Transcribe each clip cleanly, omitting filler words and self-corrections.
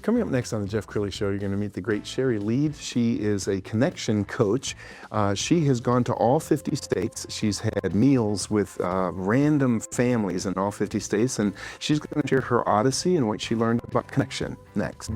Coming up next on the Jeff Crilley Show, you're going to meet the great Shari Leid. She is a connection coach. She has gone to all 50 states. She's had meals with random families in all 50 states, and she's going to share her odyssey and what she learned about connection next.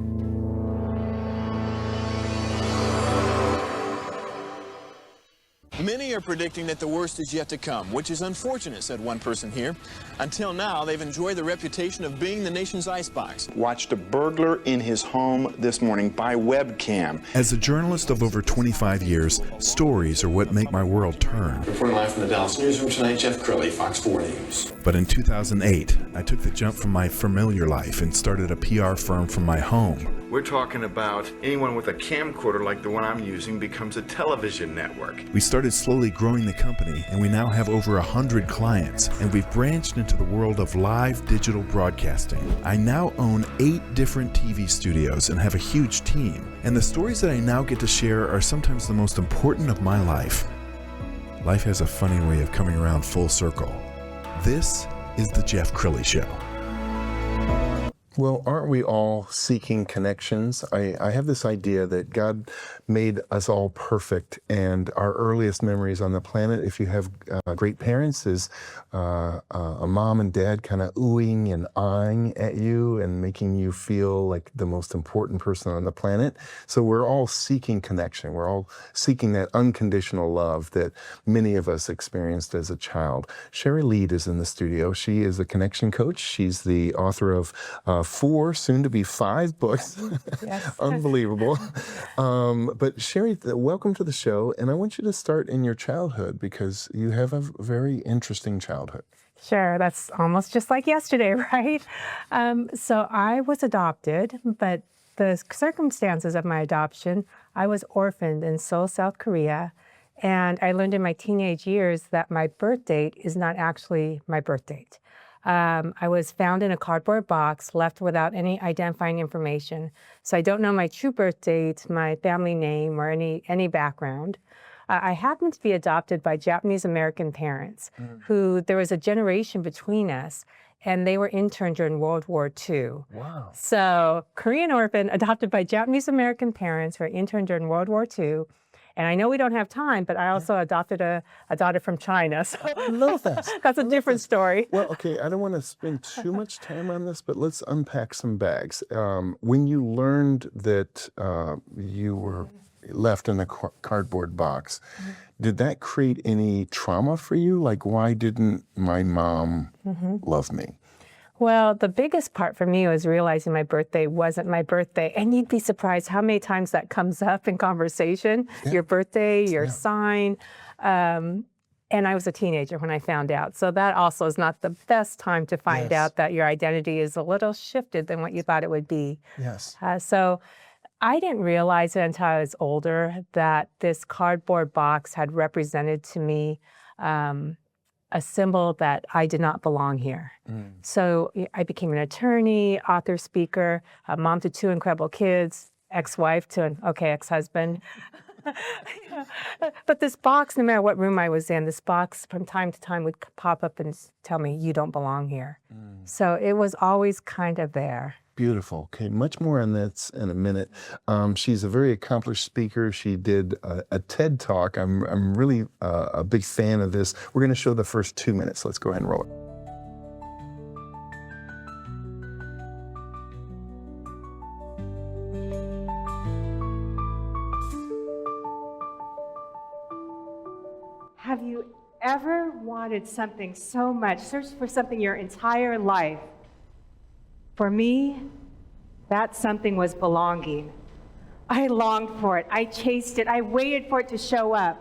Many are predicting that the worst is yet to come, which is unfortunate, said one person here. Until now, they've enjoyed the reputation of being the nation's icebox. Watched a burglar in his home this morning by webcam. As a journalist of over 25 years, stories are what make my world turn. Reporting live from the Dallas newsroom tonight, Jeff Crilley, Fox 4 News. But in 2008, I took the jump from my familiar life and started a PR firm from my home. We're talking about anyone with a camcorder like the one I'm using becomes a television network. We started slowly growing the company, and we now have over 100 clients, and we've branched into the world of live digital broadcasting. I now own 8 different TV studios and have a huge team, and the stories that I now get to share are sometimes the most important of my life. Life has a funny way of coming around full circle. This is the Jeff Crilley Show. Well, aren't we all seeking connections? I have this idea that God made us all perfect, and our earliest memories on the planet, if you have great parents, is a mom and dad kind of oohing and eyeing at you and making you feel like the most important person on the planet. So we're all seeking connection. We're all seeking that unconditional love that many of us experienced as a child. Shari Leid is in the studio. She is a connection coach. She's the author of 4, soon to be 5 books. Yes. Unbelievable. But Shari, welcome to the show. And I want you to start in your childhood because you have a very interesting childhood. Sure, that's almost just like yesterday, right? So I was adopted, but the circumstances of my adoption, I was orphaned in Seoul, South Korea. And I learned in my teenage years that my birth date is not actually my birth date. I was found in a cardboard box, left without any identifying information. So I don't know my true birth date, my family name, or any background. I happened to be adopted by Japanese-American parents who, there was a generation between us, and they were interned during World War II. Wow. So Korean orphan adopted by Japanese-American parents who were interned during World War II. And I know we don't have time, but I also adopted a daughter from China. So I love that. That's a different story. Well, okay, I don't want to spend too much time on this, but let's unpack some bags. When you learned that you were left in a cardboard box, did that create any trauma for you? Like, why didn't my mom love me? Well, the biggest part for me was realizing my birthday wasn't my birthday. And you'd be surprised how many times that comes up in conversation, your birthday, your sign. And I was a teenager when I found out. So that also is not the best time to find out that your identity is a little shifted than what you thought it would be. Yes. So I didn't realize it until I was older that this cardboard box had represented to me a symbol that I did not belong here. So I became an attorney, author, speaker, a mom to 2 incredible kids, ex-wife to an ex-husband. But this box, no matter what room I was in, this box from time to time would pop up and tell me, you don't belong here. So it was always kind of there. Beautiful. Okay, much more on this in a minute. She's a very accomplished speaker. She did a TED Talk. I'm really a big fan of this. We're going to show the first 2 minutes. Let's go ahead and roll it. Have you ever wanted something so much, searched for something your entire life? For me, that something was belonging. I longed for it. I chased it. I waited for it to show up.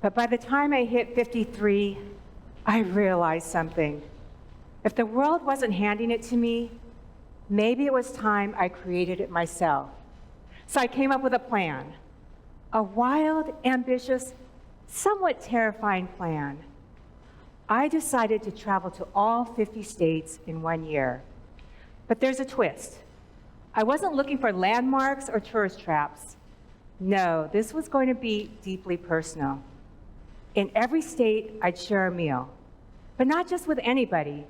But by the time I hit 53, I realized something. If the world wasn't handing it to me, maybe it was time I created it myself. So I came up with a plan, a wild, ambitious, somewhat terrifying plan. I decided to travel to all 50 states in 1 year. But there's a twist. I wasn't looking for landmarks or tourist traps. No, this was going to be deeply personal. In every state, I'd share a meal, but not just with anybody,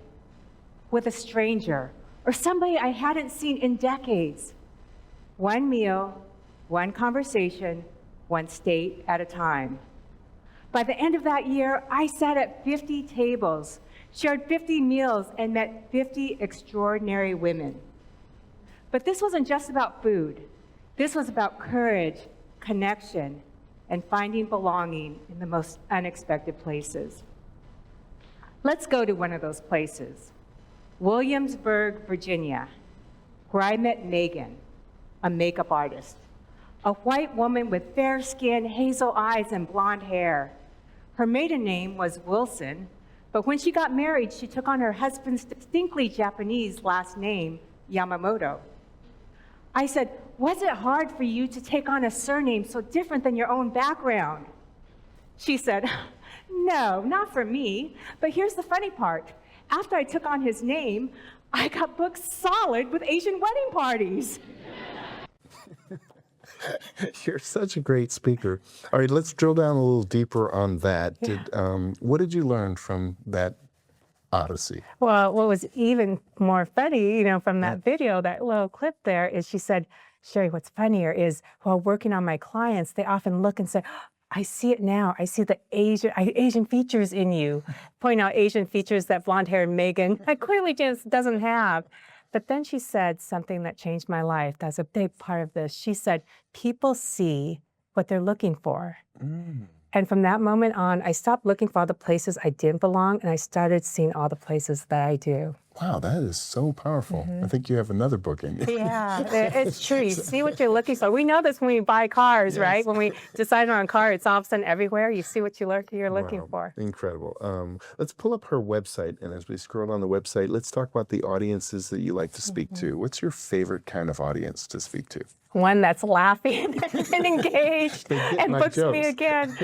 with a stranger or somebody I hadn't seen in decades. One meal, one conversation, one state at a time. By the end of that year, I sat at 50 tables, shared 50 meals, and met 50 extraordinary women. But this wasn't just about food. This was about courage, connection, and finding belonging in the most unexpected places. Let's go to one of those places, Williamsburg, Virginia, where I met Megan, a makeup artist, a white woman with fair skin, hazel eyes, and blonde hair. Her maiden name was Wilson, but when she got married, she took on her husband's distinctly Japanese last name, Yamamoto. I said, was it hard for you to take on a surname so different than your own background? She said, no, not for me. But here's the funny part. After I took on his name, I got booked solid with Asian wedding parties. You're such a great speaker. All right, let's drill down a little deeper on that. Yeah. What did you learn from that odyssey? Well, what was even more funny, from that video, that little clip there, is she said, Shari, what's funnier is while working on my clients, they often look and say, I see it now. I see the Asian features in you. Point out Asian features that blonde-haired Megan clearly just doesn't have. But then she said something that changed my life. That's a big part of this. She said, people see what they're looking for. And from that moment on, I stopped looking for all the places I didn't belong, and I started seeing all the places that I do. Wow, that is so powerful. I think you have another book in you. Yeah, it's true. You see what you're looking for. We know this when we buy cars, right? When we decide on a car, it's all of a sudden everywhere. You see what you're looking for. Incredible. Let's pull up her website, and as we scroll on the website, let's talk about the audiences that you like to speak to. What's your favorite kind of audience to speak to? One that's laughing and engaged and books jokes. me again.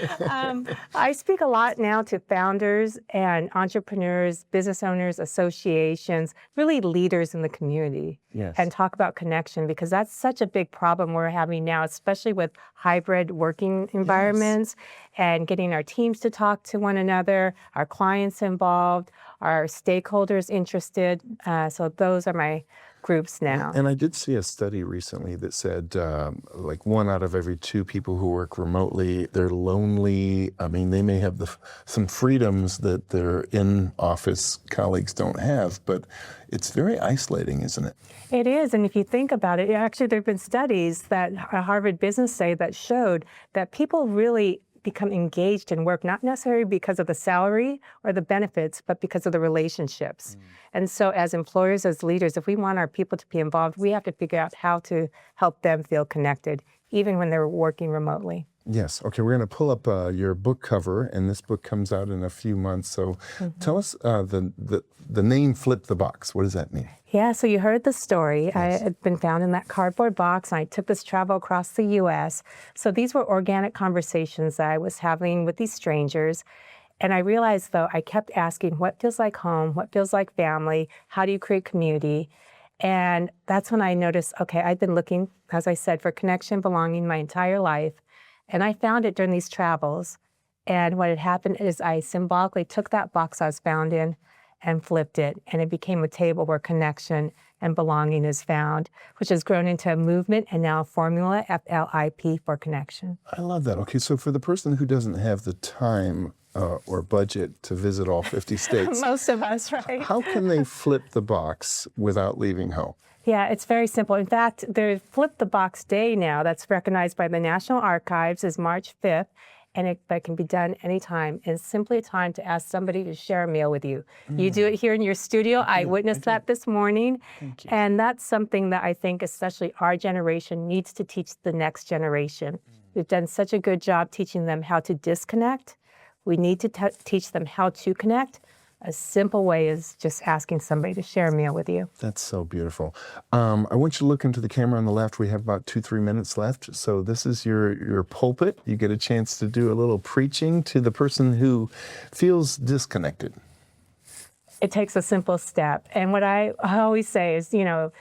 I speak a lot now to founders and entrepreneurs, business owners, associations, really leaders in the community. Yes. And talk about connection, because that's such a big problem we're having now, especially with hybrid working environments and getting our teams to talk to one another, our clients involved, our stakeholders interested. So those are my groups now. And I did see a study recently that said like 1 out of every 2 people who work remotely, they're lonely. I mean, they may have some freedoms that their in-office colleagues don't have, but it's very isolating, isn't it? It is, and if you think about it, actually there have been studies that Harvard Business say that showed that people really become engaged in work, not necessarily because of the salary or the benefits, but because of the relationships. And so as employers, as leaders, if we want our people to be involved, we have to figure out how to help them feel connected, even when they're working remotely. Yes. Okay, we're going to pull up your book cover, and this book comes out in a few months. So tell us the name Flip the Box. What does that mean? Yeah, so you heard the story. Yes. I had been found in that cardboard box, and I took this travel across the U.S. So these were organic conversations that I was having with these strangers. And I realized, though, I kept asking, what feels like home? What feels like family? How do you create community? And that's when I noticed, okay, I've been looking, as I said, for connection, belonging my entire life. And I found it during these travels. And what had happened is I symbolically took that box I was found in and flipped it. And it became a table where connection and belonging is found, which has grown into a movement and now a formula, FLIP, for connection. I love that. Okay, so for the person who doesn't have the time or budget to visit all 50 states. Most of us, right? How can they flip the box without leaving home? Yeah, it's very simple. In fact, there's Flip the Box Day now that's recognized by the National Archives is March 5th, and that can be done anytime. It's simply a time to ask somebody to share a meal with you. You do it here in your studio. I witnessed that this morning. And that's something that I think especially our generation needs to teach the next generation. We've done such a good job teaching them how to disconnect. We need to teach them how to connect. A simple way is just asking somebody to share a meal with you. That's so beautiful. I want you to look into the camera on the left. We have about 2-3 minutes left. So this is your pulpit. You get a chance to do a little preaching to the person who feels disconnected. It takes a simple step. And what I always say is, you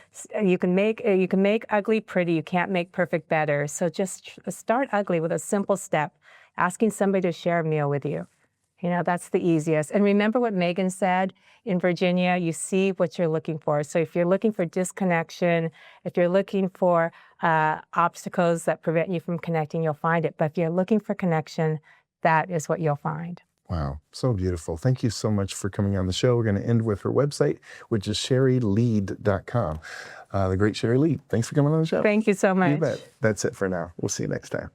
can make ugly pretty. You can't make perfect better. So just start ugly with a simple step, asking somebody to share a meal with you. That's the easiest. And remember what Megan said in Virginia, you see what you're looking for. So if you're looking for disconnection, if you're looking for obstacles that prevent you from connecting, you'll find it. But if you're looking for connection, that is what you'll find. Wow, so beautiful. Thank you so much for coming on the show. We're going to end with her website, which is sharileid.com. The great Shari Leid. Thanks for coming on the show. Thank you so much. You bet. That's it for now. We'll see you next time.